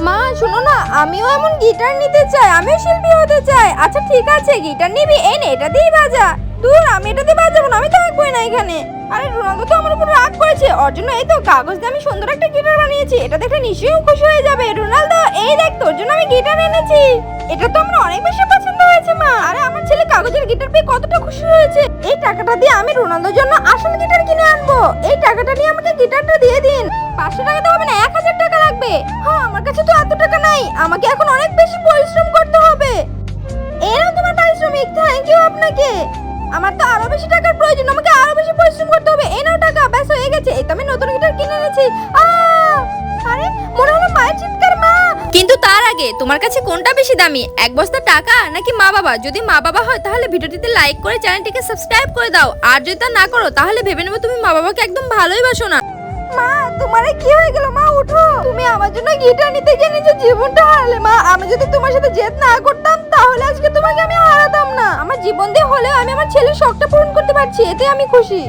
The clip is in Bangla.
মা শোনো না, আমিও এমন গিটার নিতে চাই, আমিও শিল্পী হতে চাই। আচ্ছা ঠিক আছে, গিটার নিবি, এই নে এটা দিয়ে বাজা। দূর, আমি এটা দিয়ে বাজাবো না, আমি থাকবোই না এখানে। আরে রোনালদো তো আমার উপর রাগ করেছে, ওর জন্য এই তো কাগজ দিয়ে আমি সুন্দর একটা গিটার বানিয়েছি, এটা দেখে নিশ্চয়ই খুশি হয়ে যাবে। রোনালদো এই দেখ, তোর জন্য আমি গিটার এনেছি। এটা তো আমার অনেক বেশি পছন্দ হয়েছে মা। আরে আমার ছেলে কাগজের গিটার পেয়ে কতটা খুশি হয়েছে। এই টাকাটা দিয়ে আমি রোনালদোর জন্য আসল গিটার কিনে আনবো। এই টাকাটা নিয়ে আমাকে গিটারটা দিয়ে দিন। 500 টাকা তো হবে না, 1000 টাকা লাগবে। হ্যাঁ আমার কাছে তো এত টাকা নাই, আমাকে এখন অনেক বেশি পরিশ্রম করতে হবে। এরকম তোমার পারিশ্রমিক, থ্যাংক ইউ আপনাকে। আমার তো আরো বেশি টাকার প্রয়োজন, আমাকে আরো বেশি পরিশ্রম করতে হবে। এই নাও টাকা, ব্যাস হয়ে গেছে। এই তো আমি নতুন গিটার কিনে এনেছি। আরে মনে হলো মায়ের চিৎকার। মা, কিন্তু তার আগে তোমার কাছে কোনটা বেশি দামি, এক বস্তা টাকা নাকি মা বাবা? যদি মা বাবা হয় তাহলে ভিডিওটিতে লাইক করে চ্যানেলটিকে সাবস্ক্রাইব করে দাও, আর যদি তা না করো তাহলে ভেবে নেবো তুমি মা বাবাকে একদম ভালোই বাসো না। মা তোমার কি হয়ে গেল? মা উঠো, তুমি আমার জন্য গিটার নিতে গিয়ে নিজের জীবনটা হারালে। মা আমি যদি তোমার সাথে জেদ না করতাম তাহলে আজকে তোমাকে আমি হারাতাম না। আমার জীবন দিয়ে হলেও আমি আমার ছেলের শখটা পূরণ করতে পারছি, এতে আমি খুশি।